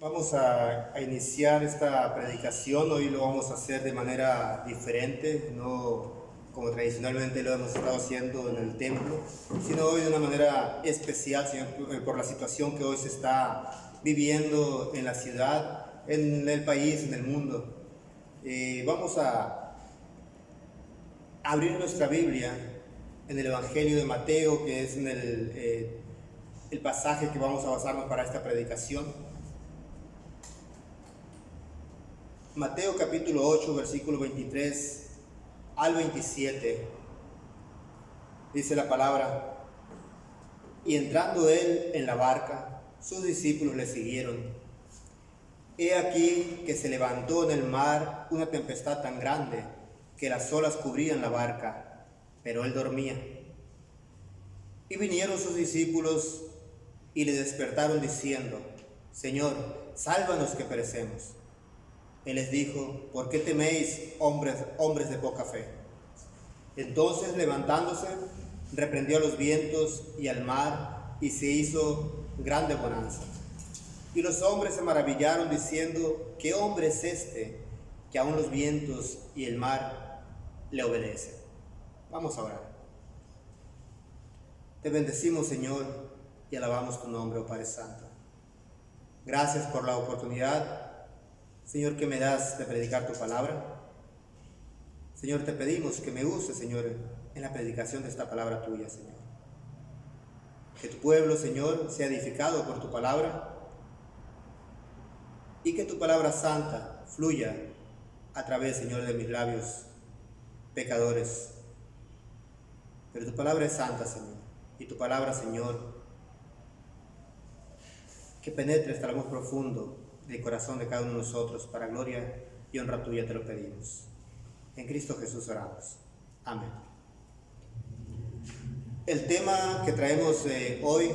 Vamos a iniciar esta predicación. Hoy lo vamos a hacer de manera diferente, no como tradicionalmente lo hemos estado haciendo en el templo, sino hoy de una manera especial, Señor, por la situación que hoy se está viviendo en la ciudad, en el país, en el mundo. Vamos a abrir nuestra Biblia en el Evangelio de Mateo, que es en el pasaje que vamos a basarnos para esta predicación. Mateo capítulo 8, versículo 23 al 27, dice la palabra: y entrando él en la barca, sus discípulos le siguieron. He aquí que se levantó en el mar una tempestad tan grande que las olas cubrían la barca, pero él dormía. Y vinieron sus discípulos y le despertaron diciendo: Señor, sálvanos que perecemos. Él les dijo: ¿por qué teméis, hombres de poca fe? Entonces, levantándose, reprendió a los vientos y al mar, y se hizo grande bonanza. Y los hombres se maravillaron diciendo: ¿qué hombre es este, que aun los vientos y el mar le obedecen? Vamos a orar. Te bendecimos, Señor, y alabamos tu nombre, oh Padre Santo. Gracias por la oportunidad, Señor, que me das de predicar tu palabra. Señor, te pedimos que me uses, Señor, en la predicación de esta palabra tuya, Señor. Que tu pueblo, Señor, sea edificado por tu palabra y que tu palabra santa fluya a través, Señor, de mis labios pecadores. Pero tu palabra es santa, Señor, y tu palabra, Señor, que penetre hasta lo más profundo del corazón de cada uno de nosotros, para gloria y honra tuya te lo pedimos. En Cristo Jesús oramos. Amén. El tema que traemos hoy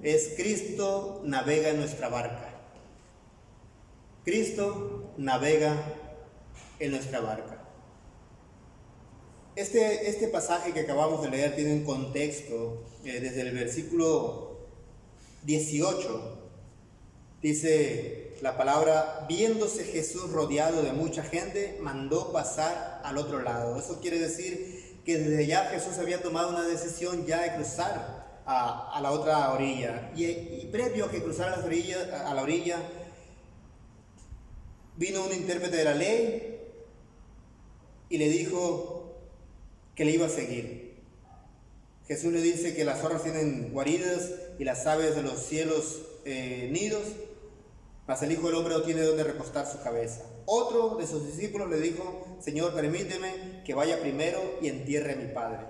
es: Cristo navega en nuestra barca. Cristo navega en nuestra barca. Este pasaje que acabamos de leer tiene un contexto desde el versículo 18. Dice la palabra: viéndose Jesús rodeado de mucha gente, mandó pasar al otro lado. Eso quiere decir que desde ya Jesús había tomado una decisión ya de cruzar a la otra orilla. Y previo a que cruzara a la orilla, vino un intérprete de la ley y le dijo que le iba a seguir. Jesús le dice que las zorras tienen guaridas y las aves de los cielos nidos, mas el Hijo del Hombre no tiene donde recostar su cabeza. Otro de sus discípulos le dijo: Señor, permíteme que vaya primero y entierre a mi Padre.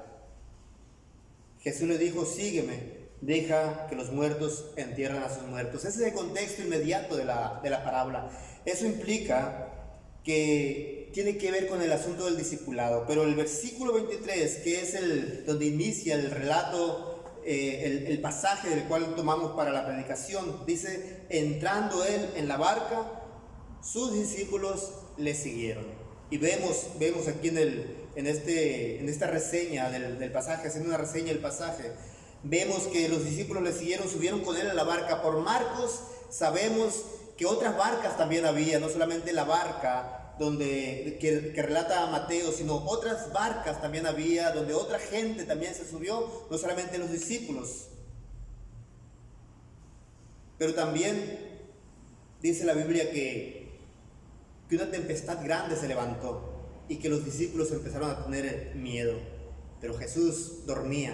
Jesús le dijo: sígueme, deja que los muertos entierren a sus muertos. Ese es el contexto inmediato de la parábola. Eso implica que tiene que ver con el asunto del discipulado. Pero el versículo 23, que es donde inicia el relato, el pasaje del cual tomamos para la predicación, dice: entrando él en la barca, sus discípulos le siguieron. Y vemos aquí en esta reseña del pasaje, haciendo una reseña del pasaje, vemos que los discípulos le siguieron, subieron con él a la barca. Por Marcos sabemos que otras barcas también había, no solamente la barca que relata Mateo, sino otras barcas también había, donde otra gente también se subió, no solamente los discípulos. Pero también dice la Biblia que una tempestad grande se levantó y que los discípulos empezaron a tener miedo. Pero Jesús dormía.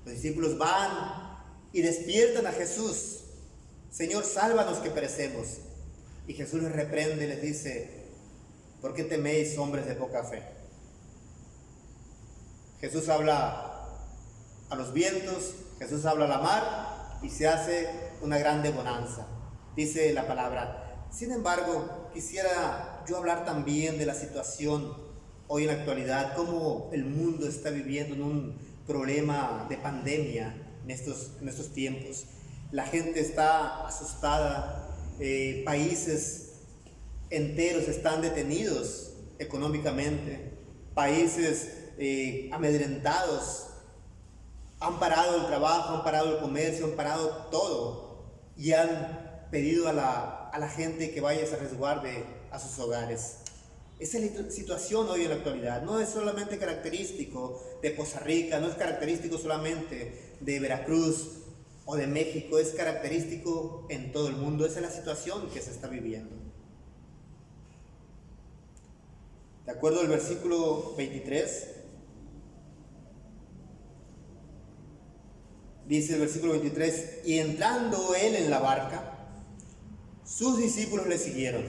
Los discípulos van y despiertan a Jesús: Señor, sálvanos que perecemos. Y Jesús les reprende y les dice: ¿por qué teméis, hombres de poca fe? Jesús habla a los vientos, Jesús habla a la mar, y se hace una grande bonanza. Dice la palabra. Sin embargo, quisiera yo hablar también de la situación hoy en la actualidad, cómo el mundo está viviendo en un problema de pandemia en estos tiempos. La gente está asustada, países enteros están detenidos económicamente, países amedrentados, han parado el trabajo, han parado el comercio, han parado todo y han pedido a la gente que vaya y se resguarde a sus hogares. Esa es la situación hoy en la actualidad. No es solamente característico de Poza Rica, no es característico solamente de Veracruz o de México, es característico en todo el mundo. Esa es la situación que se está viviendo. De acuerdo al versículo 23, dice el versículo 23, y entrando él en la barca, sus discípulos le siguieron.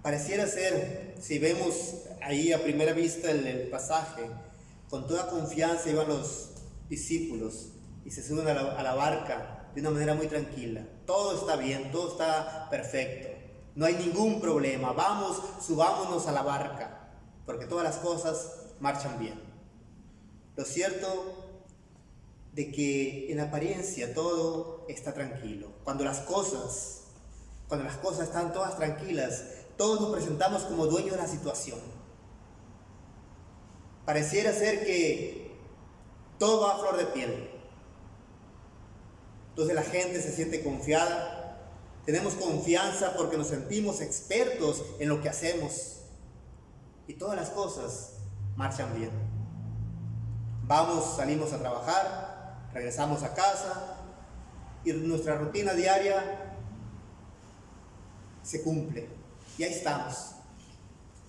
Pareciera ser, si vemos ahí a primera vista el pasaje, con toda confianza iban los discípulos y se suben a la barca de una manera muy tranquila. Todo está bien, todo está perfecto, no hay ningún problema, vamos, subámonos a la barca, porque todas las cosas marchan bien. Lo cierto de que en apariencia todo está tranquilo. Cuando las cosas están todas tranquilas, todos nos presentamos como dueños de la situación. Pareciera ser que todo va a flor de piel. Entonces la gente se siente confiada, tenemos confianza porque nos sentimos expertos en lo que hacemos y todas las cosas marchan bien. Salimos a trabajar, regresamos a casa y nuestra rutina diaria se cumple y ahí estamos.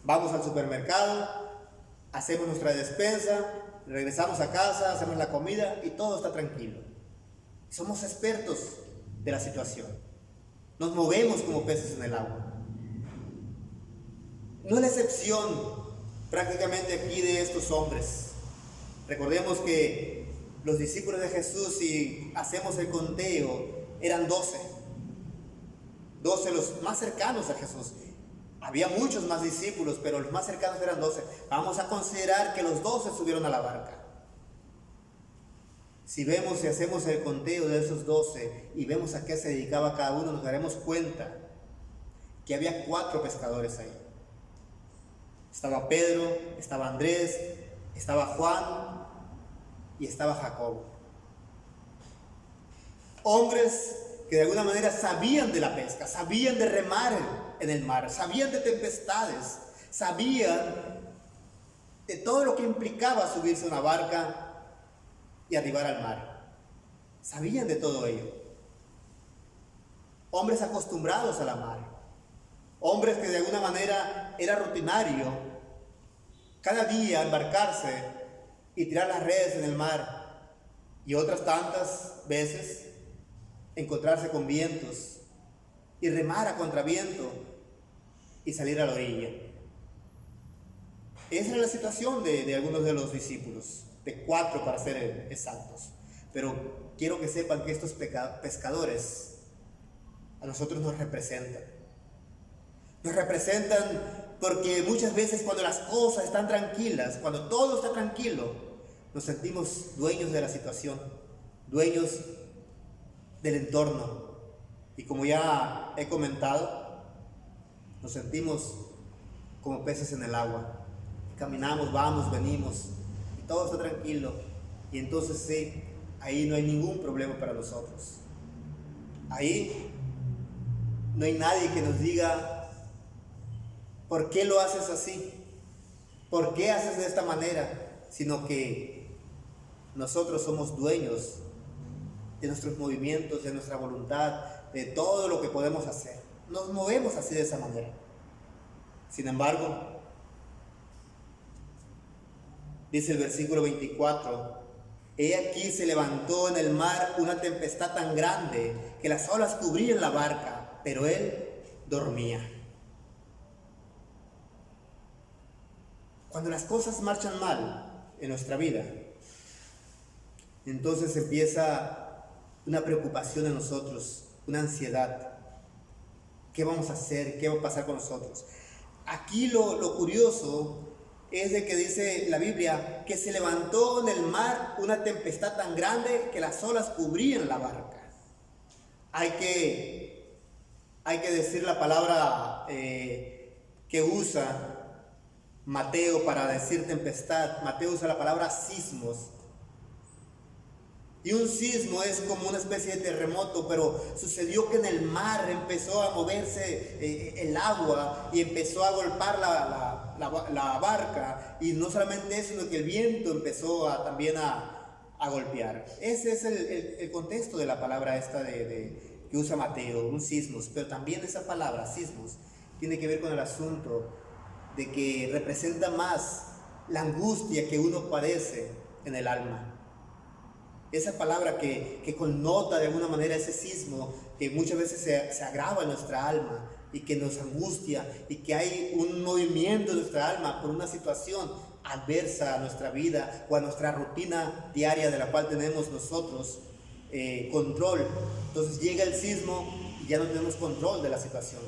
Vamos al supermercado, hacemos nuestra despensa, regresamos a casa, hacemos la comida y todo está tranquilo. Somos expertos de la situación. Nos movemos como peces en el agua. No es la excepción prácticamente aquí de estos hombres. Recordemos que los discípulos de Jesús, si hacemos el conteo, eran 12. 12 los más cercanos a Jesús. Había muchos más discípulos, pero los más cercanos eran 12. Vamos a considerar que los 12 subieron a la barca. Si hacemos el conteo de esos 12 y vemos a qué se dedicaba cada uno, nos daremos cuenta que había 4 pescadores ahí. Estaba Pedro, estaba Andrés, estaba Juan y estaba Jacobo. Hombres que de alguna manera sabían de la pesca, sabían de remar en el mar, sabían de tempestades, sabían de todo lo que implicaba subirse a una barca y arribar al mar. Sabían de todo ello. Hombres acostumbrados a la mar, hombres que de alguna manera era rutinario cada día embarcarse y tirar las redes en el mar, y otras tantas veces encontrarse con vientos y remar a contraviento y salir a la orilla. Esa era la situación de algunos de los discípulos, de 4 para ser exactos. Pero quiero que sepan que estos pescadores a nosotros nos representan. Nos representan porque muchas veces cuando las cosas están tranquilas, cuando todo está tranquilo, nos sentimos dueños de la situación, dueños del entorno. Y como ya he comentado, nos sentimos como peces en el agua. Caminamos, vamos, venimos, y todo está tranquilo. Y entonces sí, ahí no hay ningún problema para nosotros. Ahí no hay nadie que nos diga, ¿por qué lo haces así? ¿Por qué haces de esta manera? Sino que nosotros somos dueños de nuestros movimientos, de nuestra voluntad, de todo lo que podemos hacer. Nos movemos así de esa manera. Sin embargo, dice el versículo 24, he aquí se levantó en el mar una tempestad tan grande que las olas cubrían la barca, pero él dormía. Cuando las cosas marchan mal en nuestra vida, entonces empieza una preocupación en nosotros, una ansiedad. ¿Qué vamos a hacer? ¿Qué va a pasar con nosotros? Aquí lo curioso es de que dice la Biblia que se levantó en el mar una tempestad tan grande que las olas cubrían la barca. Hay que decir la palabra que usa Mateo para decir tempestad. Mateo usa la palabra sismos. Y un sismo es como una especie de terremoto, pero sucedió que en el mar empezó a moverse el agua y empezó a golpear la barca. Y no solamente eso, sino que el viento empezó también a golpear. Ese es el contexto de la palabra esta que usa Mateo, un sismos. Pero también esa palabra, sismos, tiene que ver con el asunto de que representa más la angustia que uno padece en el alma. Esa palabra que connota de alguna manera ese sismo que muchas veces se agrava en nuestra alma y que nos angustia, y que hay un movimiento de nuestra alma por una situación adversa a nuestra vida o a nuestra rutina diaria de la cual tenemos nosotros control. Entonces llega el sismo y ya no tenemos control de la situación.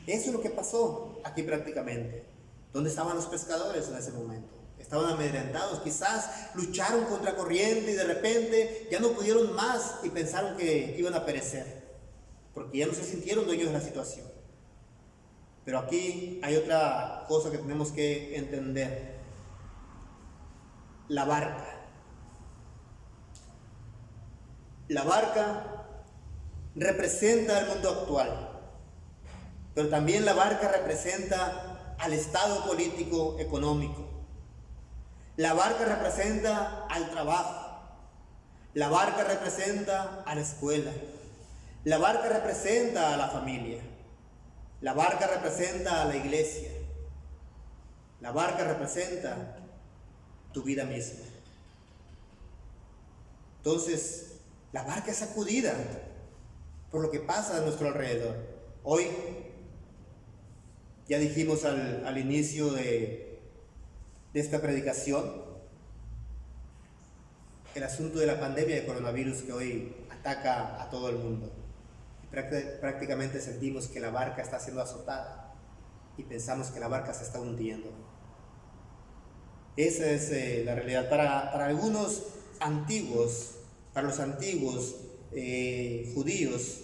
Eso es lo que pasó aquí prácticamente. ¿Dónde estaban los pescadores en ese momento? Estaban amedrentados, quizás lucharon contra corriente y de repente ya no pudieron más y pensaron que iban a perecer, porque ya no se sintieron dueños de la situación. Pero aquí hay otra cosa que tenemos que entender. La barca. La barca representa el mundo actual, pero también la barca representa al estado político económico. La barca representa al trabajo. La barca representa a la escuela. La barca representa a la familia. La barca representa a la iglesia. La barca representa tu vida misma. Entonces, la barca es sacudida por lo que pasa a nuestro alrededor. Hoy, ya dijimos al inicio de esta predicación, el asunto de la pandemia de coronavirus que hoy ataca a todo el mundo. Prácticamente sentimos que la barca está siendo azotada y pensamos que la barca se está hundiendo. Esa es la realidad. Para algunos antiguos, para los antiguos judíos,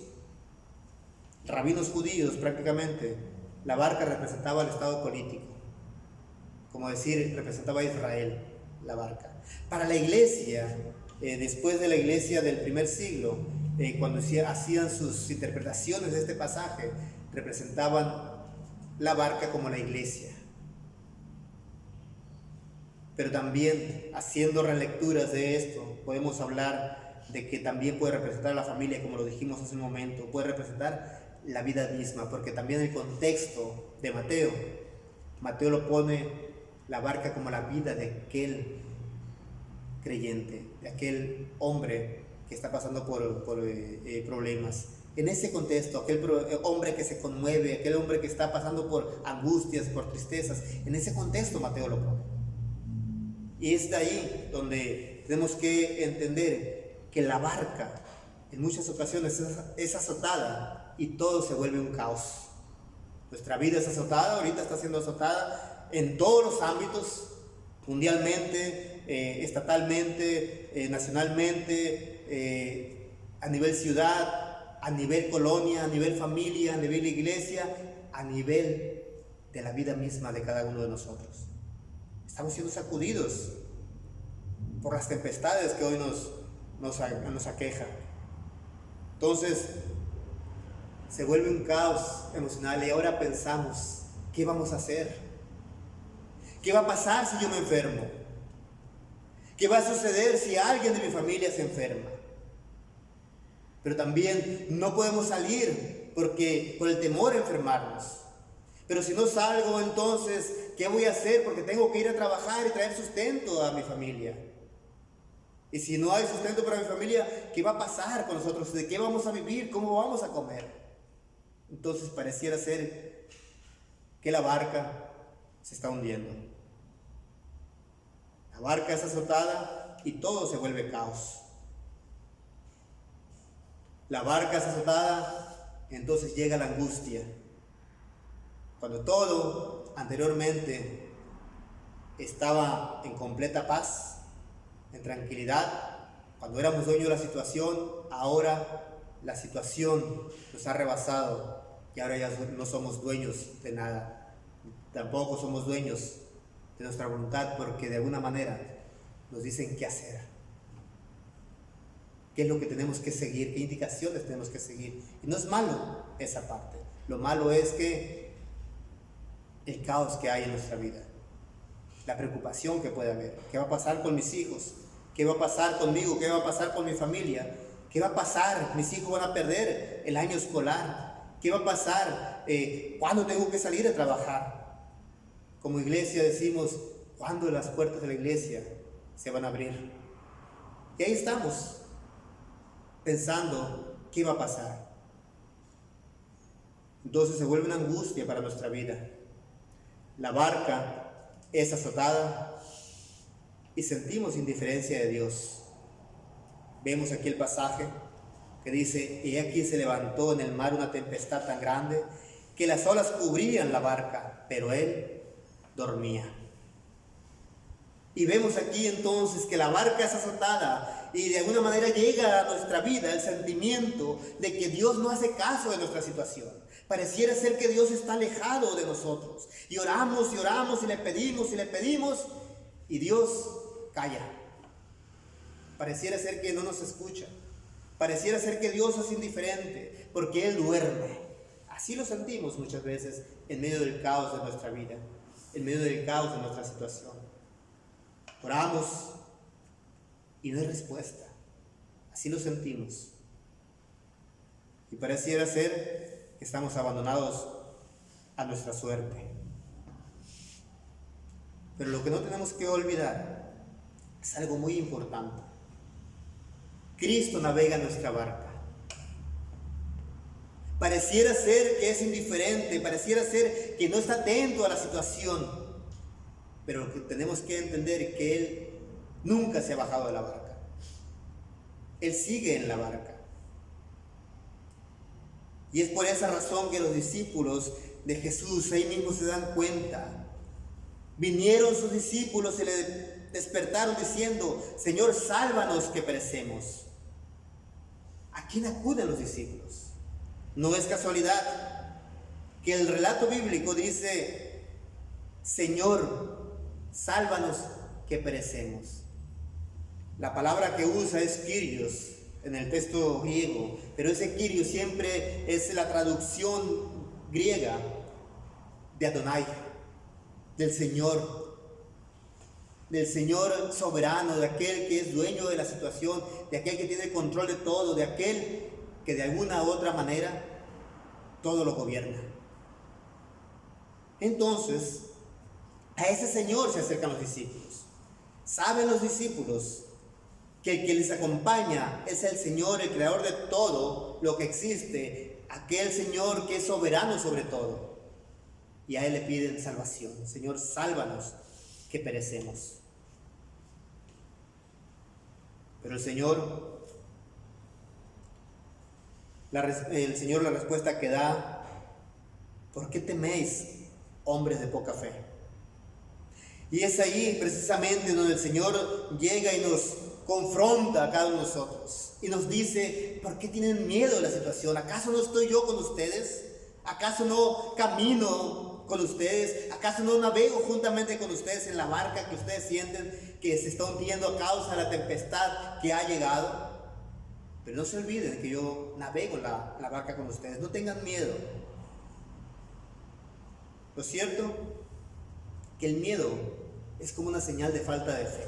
rabinos judíos prácticamente, la barca representaba el estado político. Como decir, representaba a Israel, la barca. Para la iglesia, después de la iglesia del primer siglo, cuando hacían sus interpretaciones de este pasaje, representaban la barca como la iglesia. Pero también, haciendo relecturas de esto, podemos hablar de que también puede representar a la familia, como lo dijimos hace un momento, puede representar la vida misma, porque también el contexto de Mateo lo pone la barca como la vida de aquel creyente, de aquel hombre que está pasando por problemas. En ese contexto, aquel hombre que se conmueve, aquel hombre que está pasando por angustias, por tristezas, en ese contexto Mateo lo pone. Y es de ahí donde tenemos que entender que la barca en muchas ocasiones es azotada y todo se vuelve un caos. Nuestra vida es azotada, ahorita está siendo azotada en todos los ámbitos, mundialmente, estatalmente, nacionalmente, a nivel ciudad, a nivel colonia, a nivel familia, a nivel iglesia, a nivel de la vida misma de cada uno de nosotros. Estamos siendo sacudidos por las tempestades que hoy nos aquejan. Entonces, se vuelve un caos emocional y ahora pensamos, ¿qué vamos a hacer? ¿Qué va a pasar si yo me enfermo? ¿Qué va a suceder si alguien de mi familia se enferma? Pero también no podemos salir por el temor a enfermarnos. Pero si no salgo, entonces, ¿qué voy a hacer? Porque tengo que ir a trabajar y traer sustento a mi familia. Y si no hay sustento para mi familia, ¿qué va a pasar con nosotros? ¿De qué vamos a vivir? ¿Cómo vamos a comer? Entonces pareciera ser que la barca se está hundiendo. La barca es azotada y todo se vuelve caos. La barca es azotada, entonces llega la angustia. Cuando todo anteriormente estaba en completa paz, en tranquilidad, cuando éramos dueños de la situación, ahora la situación nos ha rebasado y ahora ya no somos dueños de nada. Tampoco somos dueños de nuestra voluntad, porque de alguna manera nos dicen qué hacer. qué es lo que tenemos que seguir, qué indicaciones tenemos que seguir. Y no es malo esa parte. Lo malo es que el caos que hay en nuestra vida, la preocupación que puede haber. ¿Qué va a pasar con mis hijos? ¿Qué va a pasar conmigo? ¿Qué va a pasar con mi familia? ¿Qué va a pasar? Mis hijos van a perder el año escolar. ¿Qué va a pasar? ¿Cuándo tengo que salir a trabajar? Como iglesia decimos, ¿cuándo las puertas de la iglesia se van a abrir? Y ahí estamos, pensando, ¿qué va a pasar? Entonces se vuelve una angustia para nuestra vida. La barca es azotada y sentimos indiferencia de Dios. Vemos aquí el pasaje que dice: y aquí se levantó en el mar una tempestad tan grande que las olas cubrían la barca, pero él dormía. Y vemos aquí entonces que la barca es azotada y de alguna manera llega a nuestra vida el sentimiento de que Dios no hace caso de nuestra situación. Pareciera ser que Dios está alejado de nosotros. Y oramos y le pedimos y Dios calla. Pareciera ser que no nos escucha. Pareciera ser que Dios es indiferente porque Él duerme. Así lo sentimos muchas veces en medio del caos de nuestra vida, en medio del caos de nuestra situación. Oramos y no hay respuesta. Así lo sentimos. Y pareciera ser que estamos abandonados a nuestra suerte. Pero lo que no tenemos que olvidar es algo muy importante. Cristo navega nuestra barca. Pareciera ser que es indiferente, pareciera ser que no está atento a la situación. Pero lo que tenemos que entender es que Él nunca se ha bajado de la barca. Él sigue en la barca. Y es por esa razón que los discípulos de Jesús ahí mismo se dan cuenta. Vinieron sus discípulos y le despertaron diciendo: Señor, sálvanos que perecemos. ¿A quién acuden los discípulos? No es casualidad que el relato bíblico dice: Señor, sálvanos que perecemos. La palabra que usa es Kyrios en el texto griego, pero ese Kyrios siempre es la traducción griega de Adonai, del Señor soberano, de aquel que es dueño de la situación, de aquel que tiene control de todo, de aquel que de alguna u otra manera todo lo gobierna. Entonces, a ese Señor se acercan los discípulos. Saben los discípulos que el que les acompaña es el Señor, el creador de todo lo que existe, aquel Señor que es soberano sobre todo. Y a Él le piden salvación. Señor, sálvanos que perecemos. Pero el Señor la respuesta que da: ¿por qué teméis, hombres de poca fe? Y es ahí precisamente donde el Señor llega y nos confronta a cada uno de nosotros y nos dice: ¿por qué tienen miedo de la situación? ¿Acaso no estoy yo con ustedes? ¿Acaso no camino con ustedes? ¿Acaso no navego juntamente con ustedes en la barca que ustedes sienten que se está hundiendo a causa de la tempestad que ha llegado? Pero no se olviden que yo navego la barca con ustedes. No tengan miedo. Lo cierto que el miedo es como una señal de falta de fe.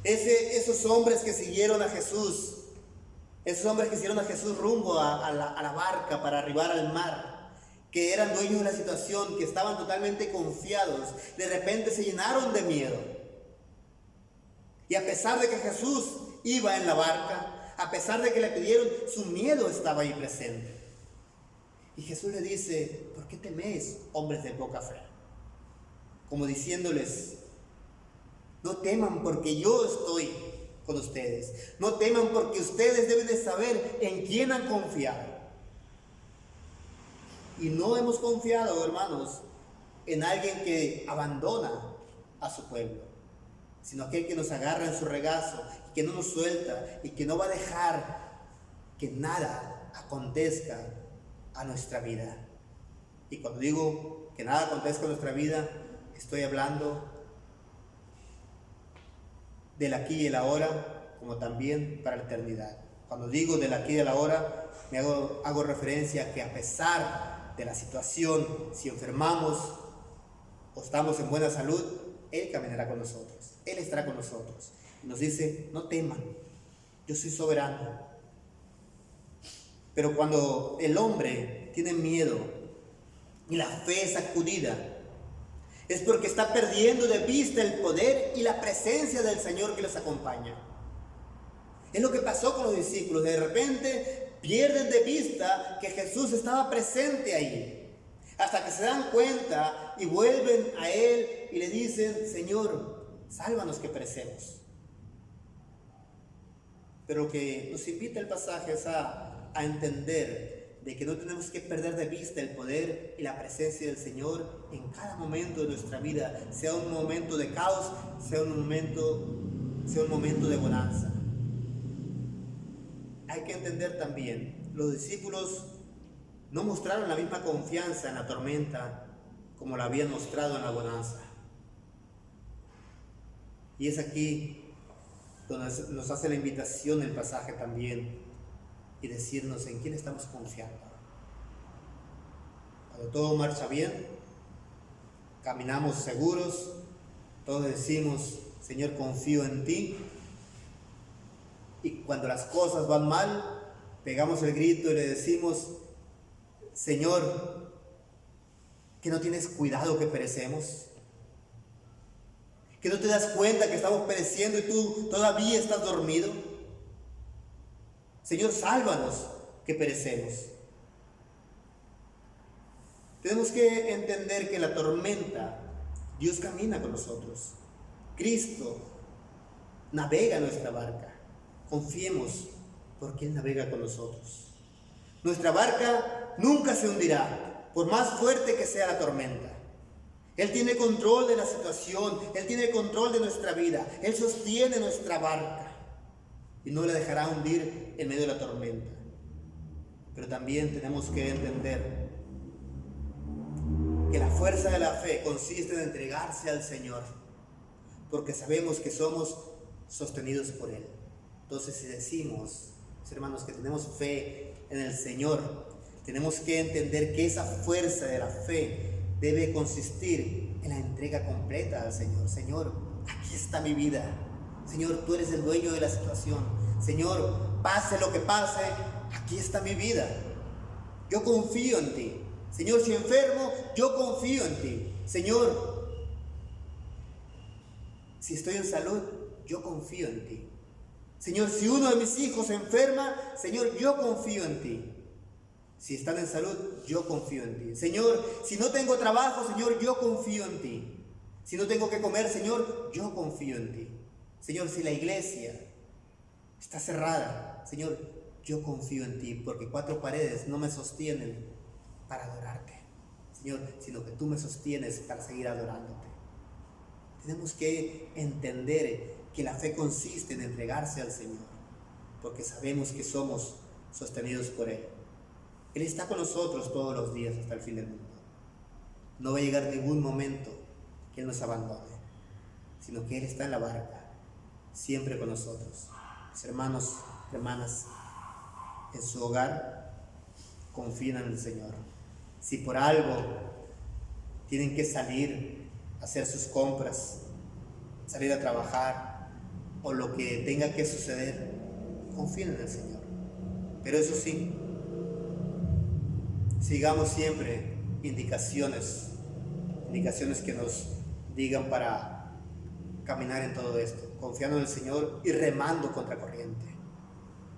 Esos hombres que siguieron a Jesús, rumbo a la barca para arribar al mar, que eran dueños de la situación, que estaban totalmente confiados, de repente se llenaron de miedo. Y a pesar de que Jesús iba en la barca, a pesar de que le pidieron, su miedo estaba ahí presente. Y Jesús le dice: ¿por qué teméis, hombres de poca fe? Como diciéndoles: no teman porque yo estoy con ustedes. No teman porque ustedes deben de saber en quién han confiado. Y no hemos confiado, hermanos, en alguien que abandona a su pueblo, sino aquel que nos agarra en su regazo, que no nos suelta y que no va a dejar que nada acontezca a nuestra vida. Y cuando digo que nada acontezca a nuestra vida, estoy hablando del aquí y el ahora, como también para la eternidad. Cuando digo del aquí y de la ahora, hago referencia a que a pesar de la situación, si enfermamos o estamos en buena salud, Él caminará con nosotros, Él estará con nosotros. Y nos dice, no teman, yo soy soberano. Pero cuando el hombre tiene miedo y la fe es sacudida, es porque está perdiendo de vista el poder y la presencia del Señor que los acompaña. Es lo que pasó con los discípulos. De repente pierden de vista que Jesús estaba presente ahí, hasta que se dan cuenta y vuelven a Él y le dicen, Señor, sálvanos que perecemos. Pero lo que nos invita el pasaje es a entender de que no tenemos que perder de vista el poder y la presencia del Señor en cada momento de nuestra vida, sea un momento de caos, sea un momento de bonanza. Hay que entender también, los discípulos no mostraron la misma confianza en la tormenta como la habían mostrado en la bonanza. Y es aquí donde nos hace la invitación el pasaje también y decirnos en quién estamos confiando. Cuando todo marcha bien, caminamos seguros, todos decimos, Señor, confío en ti. Y cuando las cosas van mal, pegamos el grito y le decimos, Señor, ¿que no tienes cuidado que perecemos? ¿Que no te das cuenta que estamos pereciendo y tú todavía estás dormido? Señor, sálvanos que perecemos. Tenemos que entender que en la tormenta Dios camina con nosotros. Cristo navega nuestra barca. Confiemos porque Él navega con nosotros. Nuestra barca nunca se hundirá, por más fuerte que sea la tormenta. Él tiene control de la situación, Él tiene control de nuestra vida, Él sostiene nuestra barca y no la dejará hundir en medio de la tormenta. Pero también tenemos que entender que la fuerza de la fe consiste en entregarse al Señor, porque sabemos que somos sostenidos por Él. Entonces, si decimos, hermanos, que tenemos fe en el Señor, tenemos que entender que esa fuerza de la fe debe consistir en la entrega completa al Señor. Señor, aquí está mi vida. Señor, tú eres el dueño de la situación. Señor, pase lo que pase, aquí está mi vida. Yo confío en ti. Señor, si enfermo, yo confío en ti. Señor, si estoy en salud, yo confío en ti. Señor, si uno de mis hijos se enferma, Señor, yo confío en ti. Si están en salud, yo confío en ti. Señor, si no tengo trabajo, Señor, yo confío en ti. Si no tengo que comer, Señor, yo confío en ti. Señor, si la iglesia está cerrada, Señor, yo confío en ti, porque cuatro paredes no me sostienen para adorarte, Señor, sino que tú me sostienes para seguir adorándote. Tenemos que entender que la fe consiste en entregarse al Señor, porque sabemos que somos sostenidos por Él. Él está con nosotros todos los días hasta el fin del mundo. No va a llegar ningún momento que Él nos abandone, sino que Él está en la barca, siempre con nosotros. Mis hermanos, hermanas, en su hogar, confíen en el Señor. Si por algo tienen que salir a hacer sus compras, salir a trabajar, o lo que tenga que suceder, confíen en el Señor. Pero eso sí, sigamos siempre indicaciones que nos digan para caminar en todo esto, confiando en el Señor y remando contra corriente,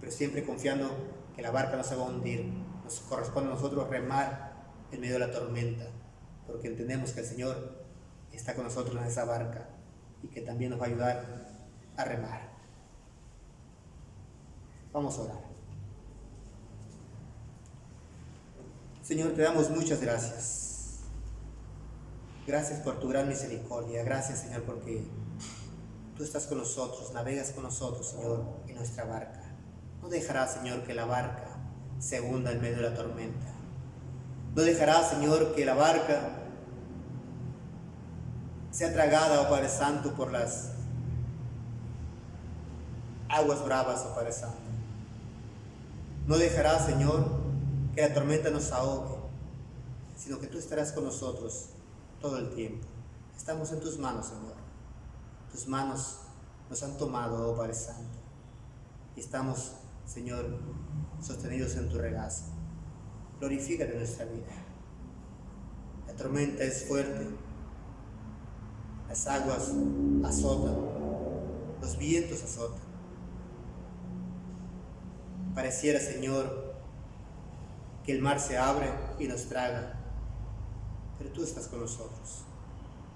pero siempre confiando que la barca no se va a hundir. Nos corresponde a nosotros remar en medio de la tormenta, porque entendemos que el Señor está con nosotros en esa barca y que también nos va a ayudar a remar. Vamos a orar. Señor, te damos muchas gracias. Gracias por tu gran misericordia. Gracias, Señor, porque tú estás con nosotros, navegas con nosotros, Señor, en nuestra barca. No dejarás, Señor, que la barca se hunda en medio de la tormenta. No dejarás, Señor, que la barca sea tragada, oh Padre Santo, por las aguas bravas, oh Padre Santo. No dejarás, Señor, que la tormenta nos ahogue, sino que tú estarás con nosotros todo el tiempo. Estamos en tus manos, Señor. Tus manos nos han tomado, oh Padre Santo, y estamos, Señor, sostenidos en tu regazo. Glorifícate en nuestra vida. La tormenta es fuerte, las aguas azotan, los vientos azotan. Pareciera, Señor, que el mar se abre y nos traga, pero tú estás con nosotros.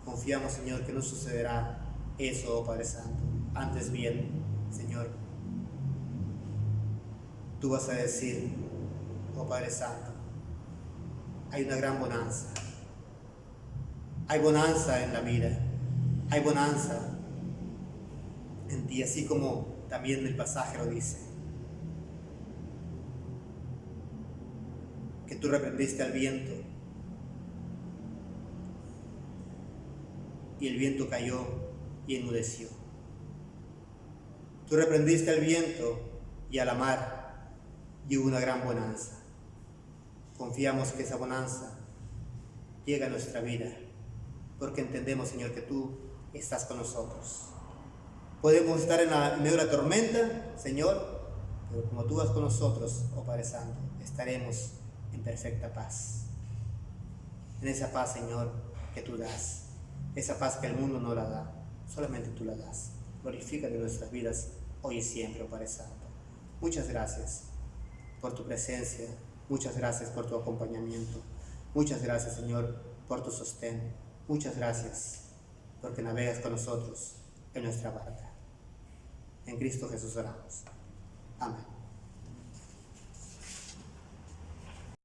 Confiamos, Señor, que no sucederá eso, oh Padre Santo. Antes bien, Señor, tú vas a decir, oh Padre Santo, hay una gran bonanza. Hay bonanza en la vida, hay bonanza en ti, así como también el pasaje lo dice. Que tú reprendiste al viento y el viento cayó y enmudeció. Tú reprendiste al viento y a la mar y hubo una gran bonanza. Confiamos que esa bonanza llega a nuestra vida, porque entendemos, Señor, que tú estás con nosotros. Podemos estar en medio de la tormenta, Señor, pero como tú vas con nosotros, oh Padre Santo, estaremos en perfecta paz. En esa paz, Señor, que tú das. Esa paz que el mundo no la da, solamente tú la das. Glorifícate en nuestras vidas hoy y siempre, oh Padre Santo. Muchas gracias por tu presencia. Muchas gracias por tu acompañamiento. Muchas gracias, Señor, por tu sostén. Muchas gracias porque navegas con nosotros en nuestra barca. En Cristo Jesús oramos. Amén.